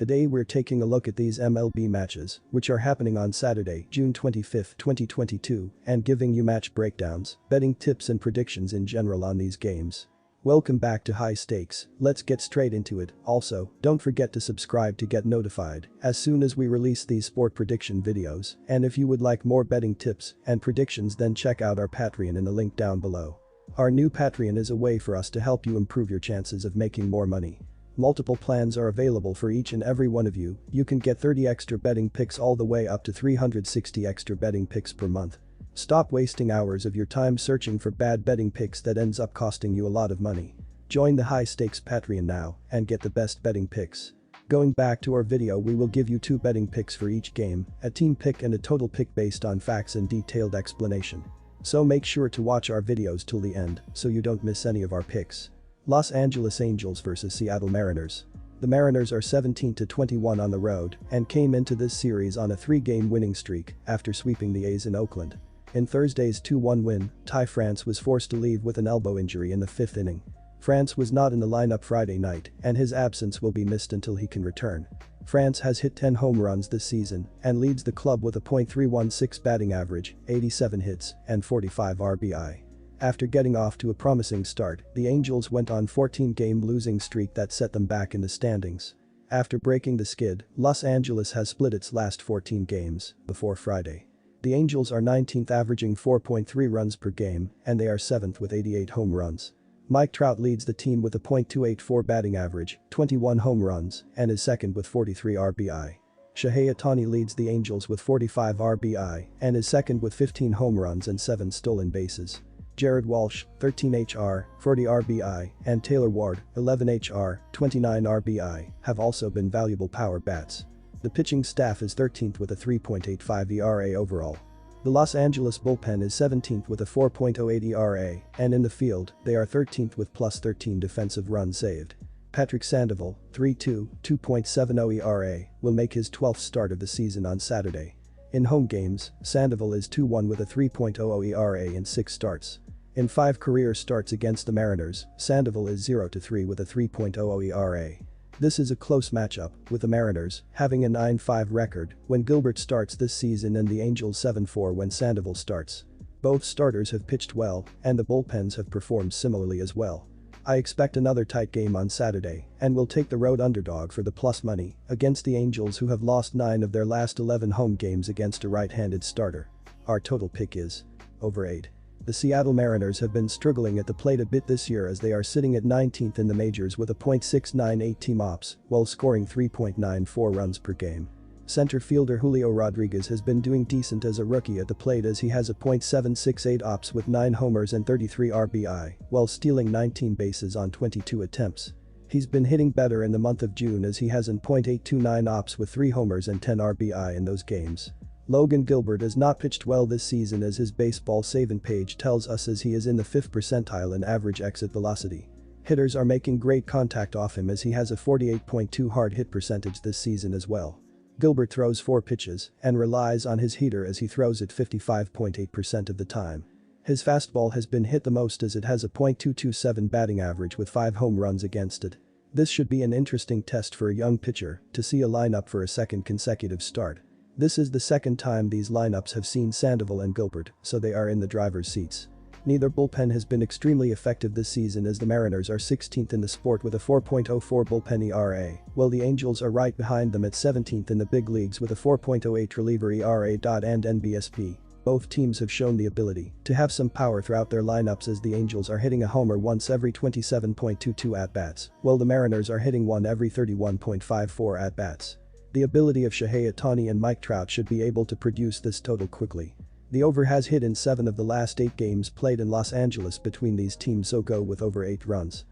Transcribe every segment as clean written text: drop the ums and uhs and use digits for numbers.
Today we're taking a look at these MLB matches, which are happening on Saturday, June 25, 2022, and giving you match breakdowns, betting tips and predictions in general on these games. Welcome back to High Stakes, let's get straight into it. Also, don't forget to subscribe to get notified as soon as we release these sport prediction videos, and if you would like more betting tips and predictions, then check out our Patreon in the link down below. Our new Patreon is a way for us to help you improve your chances of making more money. Multiple plans are available for each and every one of you. You can get 30 extra betting picks all the way up to 360 extra betting picks per month. Stop wasting hours of your time searching for bad betting picks that ends up costing you a lot of money. Join the High Stakes Patreon now and get the best betting picks. Going back to our video, we will give you 2 betting picks for each game, a team pick and a total pick based on facts and detailed explanation. So make sure to watch our videos till the end so you don't miss any of our picks. Los Angeles Angels vs Seattle Mariners. The Mariners are 17-21 on the road and came into this series on a 3-game winning streak after sweeping the A's in Oakland. In Thursday's 2-1 win, Ty France was forced to leave with an elbow injury in the 5th inning. France was not in the lineup Friday night, and his absence will be missed until he can return. France has hit 10 home runs this season and leads the club with a .316 batting average, 87 hits, and 45 RBI. After getting off to a promising start, the Angels went on a 14-game losing streak that set them back in the standings. After breaking the skid, Los Angeles has split its last 14 games before Friday. The Angels are 19th, averaging 4.3 runs per game, and they are 7th with 88 home runs. Mike Trout leads the team with a .284 batting average, 21 home runs, and is second with 43 RBI. Shohei Ohtani leads the Angels with 45 RBI and is second with 15 home runs and 7 stolen bases. Jared Walsh, 13 HR, 40 RBI, and Taylor Ward, 11 HR, 29 RBI, have also been valuable power bats. The pitching staff is 13th with a 3.85 ERA overall. The Los Angeles bullpen is 17th with a 4.08 ERA, and in the field, they are 13th with +13 defensive runs saved. Patrick Sandoval, 3.2, 2.70 ERA, will make his 12th start of the season on Saturday. In home games, Sandoval is 2-1 with a 3.00 ERA in 6 starts. In 5 career starts against the Mariners, Sandoval is 0-3 with a 3.00 ERA. This is a close matchup, with the Mariners having a 9-5 record when Gilbert starts this season and the Angels 7-4 when Sandoval starts. Both starters have pitched well, and the bullpens have performed similarly as well. I expect another tight game on Saturday and will take the road underdog for the plus money against the Angels, who have lost 9 of their last 11 home games against a right-handed starter. Our total pick is over 8. The Seattle Mariners have been struggling at the plate a bit this year, as they are sitting at 19th in the majors with a .698 team ops while scoring 3.94 runs per game. Center fielder Julio Rodriguez has been doing decent as a rookie at the plate, as he has a .768 ops with 9 homers and 33 RBI while stealing 19 bases on 22 attempts. He's been hitting better in the month of June, as he has an .829 ops with 3 homers and 10 RBI in those games. Logan Gilbert has not pitched well this season, as his baseball saving page tells us, as he is in the 5th percentile in average exit velocity. Hitters are making great contact off him, as he has a 48.2 hard hit percentage this season as well. Gilbert throws 4 pitches and relies on his heater, as he throws it 55.8% of the time. His fastball has been hit the most, as it has a .227 batting average with 5 home runs against it. This should be an interesting test for a young pitcher to see a lineup for a second consecutive start. This is the second time these lineups have seen Sandoval and Gilbert, so they are in the driver's seats. Neither bullpen has been extremely effective this season, as the Mariners are 16th in the sport with a 4.04 bullpen ERA, while the Angels are right behind them at 17th in the big leagues with a 4.08 reliever ERA. And NBSP. Both teams have shown the ability to have some power throughout their lineups, as the Angels are hitting a homer once every 27.22 at-bats, while the Mariners are hitting one every 31.54 at-bats. The ability of Shohei Ohtani and Mike Trout should be able to produce this total quickly. The over has hit in 7 of the last 8 games played in Los Angeles between these teams, so go with over 8 runs.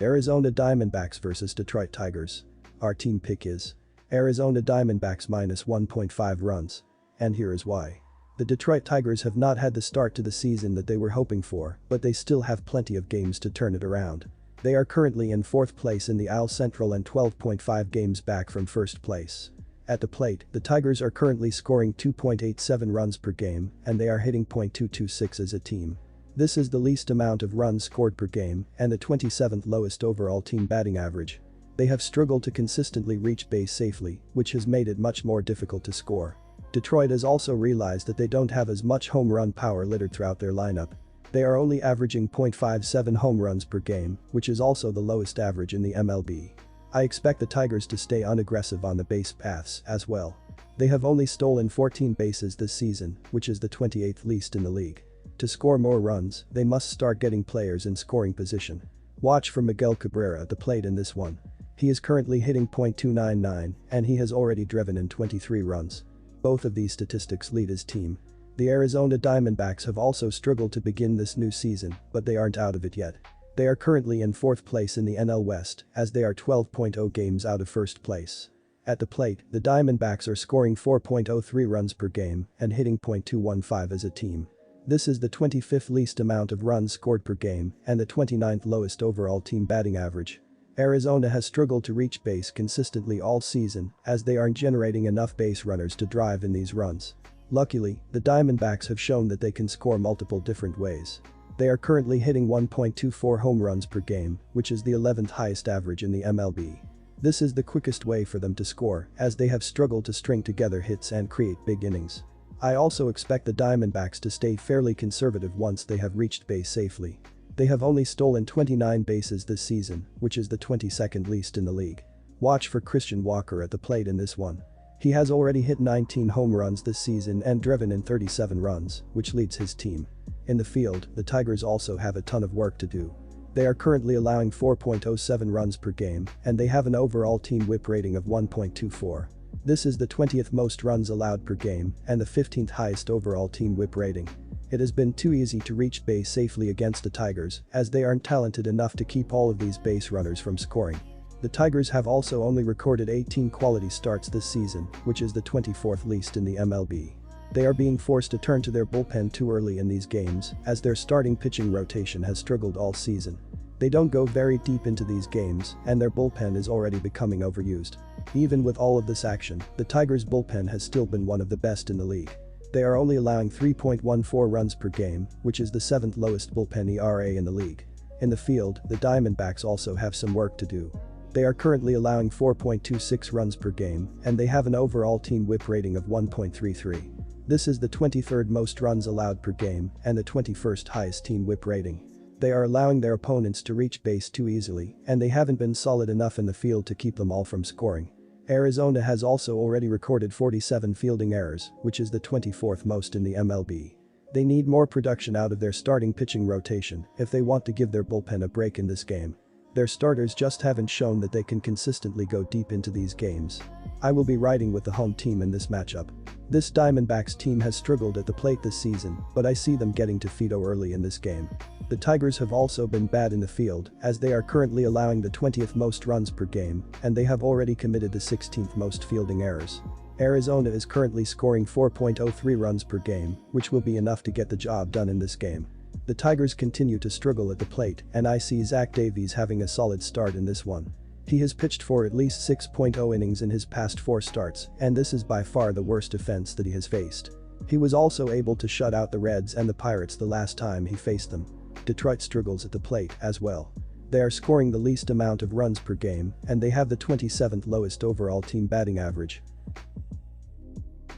Arizona Diamondbacks vs Detroit Tigers. Our team pick is Arizona Diamondbacks -1.5 runs. And here is why. The Detroit Tigers have not had the start to the season that they were hoping for, but they still have plenty of games to turn it around. They are currently in 4th place in the AL Central and 12.5 games back from 1st place. At the plate, the Tigers are currently scoring 2.87 runs per game, and they are hitting .226 as a team. This is the least amount of runs scored per game and the 27th lowest overall team batting average. They have struggled to consistently reach base safely, which has made it much more difficult to score. Detroit has also realized that they don't have as much home run power littered throughout their lineup. They are only averaging .57 home runs per game, which is also the lowest average in the MLB. I expect the Tigers to stay unaggressive on the base paths as well. They have only stolen 14 bases this season, which is the 28th least in the league. To score more runs, they must start getting players in scoring position. Watch for Miguel Cabrera at the plate in this one. He is currently hitting .299 and he has already driven in 23 runs. Both of these statistics lead his team. The Arizona Diamondbacks have also struggled to begin this new season, but they aren't out of it yet. They are currently in 4th place in the NL West as they are 12.0 games out of first place. At the plate, the Diamondbacks are scoring 4.03 runs per game and hitting .215 as a team. This is the 25th least amount of runs scored per game and the 29th lowest overall team batting average. Arizona has struggled to reach base consistently all season as they aren't generating enough base runners to drive in these runs. Luckily, the Diamondbacks have shown that they can score multiple different ways. They are currently hitting 1.24 home runs per game, which is the 11th highest average in the MLB. This is the quickest way for them to score as they have struggled to string together hits and create big innings. I also expect the Diamondbacks to stay fairly conservative once they have reached base safely. They have only stolen 29 bases this season, which is the 22nd least in the league. Watch for Christian Walker at the plate in this one. He has already hit 19 home runs this season and driven in 37 runs, which leads his team. In the field, the Tigers also have a ton of work to do. They are currently allowing 4.07 runs per game and they have an overall team whip rating of 1.24. This is the 20th most runs allowed per game and the 15th highest overall team whip rating. It has been too easy to reach base safely against the Tigers as they aren't talented enough to keep all of these base runners from scoring. The Tigers have also only recorded 18 quality starts this season, which is the 24th least in the MLB. They are being forced to turn to their bullpen too early in these games as their starting pitching rotation has struggled all season. They don't go very deep into these games and their bullpen is already becoming overused. Even with all of this action, the Tigers' bullpen has still been one of the best in the league. They are only allowing 3.14 runs per game, which is the 7th lowest bullpen ERA in the league. In the field, the Diamondbacks also have some work to do. They are currently allowing 4.26 runs per game and they have an overall team whip rating of 1.33. This is the 23rd most runs allowed per game and the 21st highest team whip rating. They are allowing their opponents to reach base too easily and they haven't been solid enough in the field to keep them all from scoring. Arizona has also already recorded 47 fielding errors, which is the 24th most in the MLB. They need more production out of their starting pitching rotation if they want to give their bullpen a break in this game. Their starters just haven't shown that they can consistently go deep into these games. I will be riding with the home team in this matchup. This Diamondbacks team has struggled at the plate this season, but I see them getting to Fido early in this game. The Tigers have also been bad in the field as they are currently allowing the 20th most runs per game and they have already committed the 16th most fielding errors. Arizona is currently scoring 4.03 runs per game, which will be enough to get the job done in this game. The Tigers continue to struggle at the plate and I see Zach Davies having a solid start in this one. He has pitched for at least 6.0 innings in his past 4 starts and this is by far the worst offense that he has faced. He was also able to shut out the Reds and the Pirates the last time he faced them. Detroit struggles at the plate as well. They are scoring the least amount of runs per game and they have the 27th lowest overall team batting average.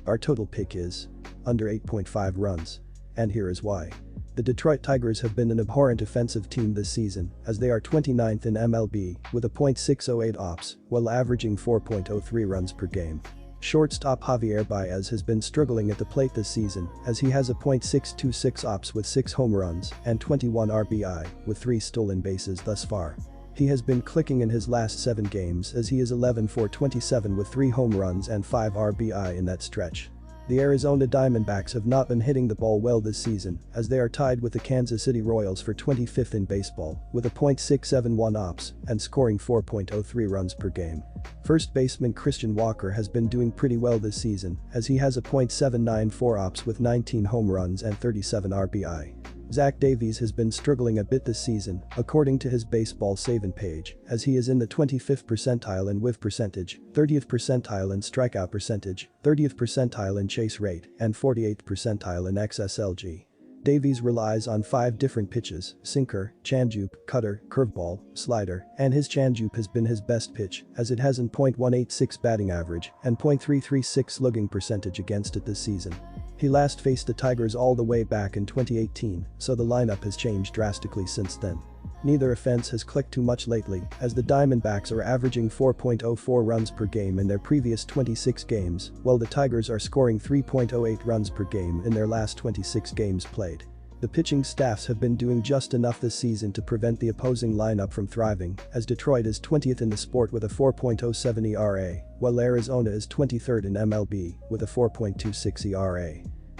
Our total pick is under 8.5 runs. And here is why. The Detroit Tigers have been an abhorrent offensive team this season as they are 29th in MLB with a .608 ops while averaging 4.03 runs per game. Shortstop Javier Baez has been struggling at the plate this season as he has a .626 ops with 6 home runs and 21 RBI with 3 stolen bases thus far. He has been clicking in his last 7 games as he is 11 for 27 with 3 home runs and 5 RBI in that stretch. The Arizona Diamondbacks have not been hitting the ball well this season as they are tied with the Kansas City Royals for 25th in baseball with a .671 ops and scoring 4.03 runs per game. First baseman Christian Walker has been doing pretty well this season as he has a .794 ops with 19 home runs and 37 RBI. Zach Davies has been struggling a bit this season, according to his baseball saving page, as he is in the 25th percentile in whiff percentage, 30th percentile in strikeout percentage, 30th percentile in chase rate, and 48th percentile in XSLG. Davies relies on 5 different pitches: sinker, changeup, cutter, curveball, slider, and his changeup has been his best pitch as it has an .186 batting average and .336 slugging percentage against it this season. He last faced the Tigers all the way back in 2018, so the lineup has changed drastically since then. Neither offense has clicked too much lately, as the Diamondbacks are averaging 4.04 runs per game in their previous 26 games, while the Tigers are scoring 3.08 runs per game in their last 26 games played. The pitching staffs have been doing just enough this season to prevent the opposing lineup from thriving, as Detroit is 20th in the sport with a 4.07 ERA, while Arizona is 23rd in MLB with a 4.26 ERA.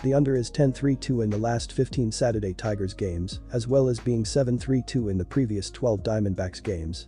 The under is 10-3-2 in the last 15 Saturday Tigers games, as well as being 7-3-2 in the previous 12 Diamondbacks games.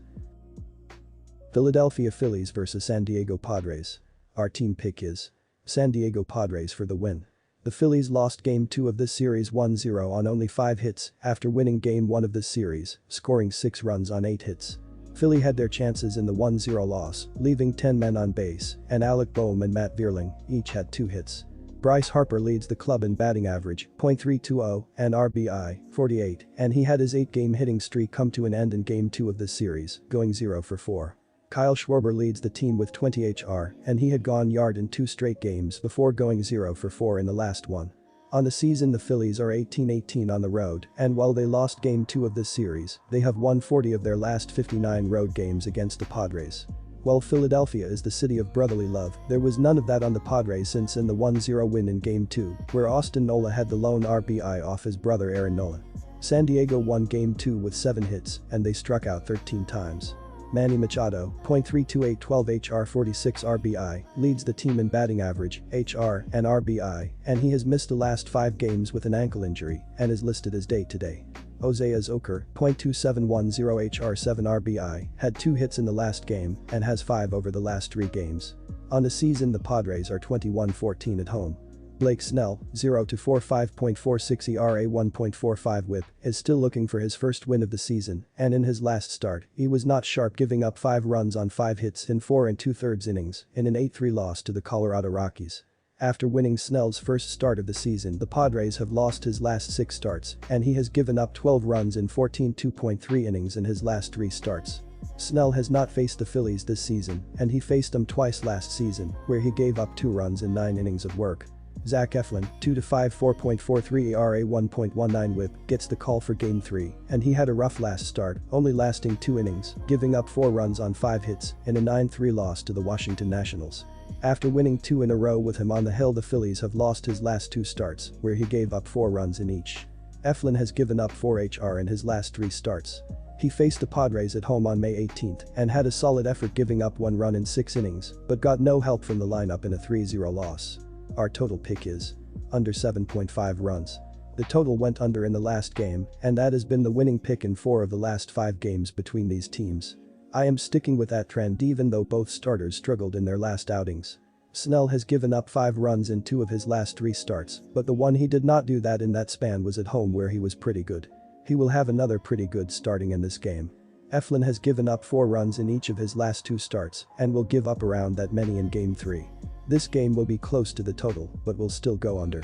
Philadelphia Phillies vs San Diego Padres. Our team pick is San Diego Padres for the win. The Phillies lost Game 2 of this series 1-0 on only 5 hits after winning Game 1 of this series, scoring 6 runs on 8 hits. Philly had their chances in the 1-0 loss, leaving 10 men on base, and Alec Boehm and Matt Vierling each had 2 hits. Bryce Harper leads the club in batting average, .320, and RBI, 48, and he had his 8-game hitting streak come to an end in Game 2 of this series, going 0 for 4. Kyle Schwarber leads the team with 20 HR, and he had gone yard in 2 straight games before going 0 for 4 in the last one. On the season, the Phillies are 18-18 on the road, and while they lost Game 2 of this series, they have won 40 of their last 59 road games against the Padres. While Philadelphia is the city of brotherly love, there was none of that on the Padres since in the 1-0 win in Game 2, where Austin Nola had the lone RBI off his brother Aaron Nola. San Diego won Game 2 with 7 hits, and they struck out 13 times. Manny Machado, .328 12 HR 46 RBI, leads the team in batting average, HR, and RBI, and he has missed the last 5 games with an ankle injury and is listed as day-to-day. Jose Azocar, .2710 HR 7 RBI, had 2 hits in the last game and has 5 over the last 3 games. On the season, the Padres are 21-14 at home. Blake Snell, 0-4 5.46 ERA 1.45 WHIP, is still looking for his first win of the season, and in his last start, he was not sharp, giving up 5 runs on 5 hits in 4 2/3 innings in an 8-3 loss to the Colorado Rockies. After winning Snell's first start of the season, the Padres have lost his last 6 starts, and he has given up 12 runs in 14 2.3 innings in his last 3 starts. Snell has not faced the Phillies this season, and he faced them twice last season, where he gave up 2 runs in 9 innings of work. Zach Eflin, 2-5 4.43 ERA 1.19 WHIP, gets the call for Game 3, and he had a rough last start, only lasting 2 innings, giving up 4 runs on 5 hits in a 9-3 loss to the Washington Nationals. After winning 2 in a row with him on the hill, the Phillies have lost his last 2 starts, where he gave up 4 runs in each. Eflin has given up 4 HR in his last 3 starts. He faced the Padres at home on May 18th and had a solid effort, giving up 1 run in 6 innings, but got no help from the lineup in a 3-0 loss. Our total pick is under 7.5 runs. The total went under in the last game, and that has been the winning pick in 4 of the last 5 games between these teams. I am sticking with that trend even though both starters struggled in their last outings. Snell has given up 5 runs in 2 of his last 3 starts, but the one he did not do that in that span was at home, where he was pretty good. He will have another pretty good starting in this game. Eflin has given up 4 runs in each of his last 2 starts and will give up around that many in Game 3. This game will be close to the total, but will still go under.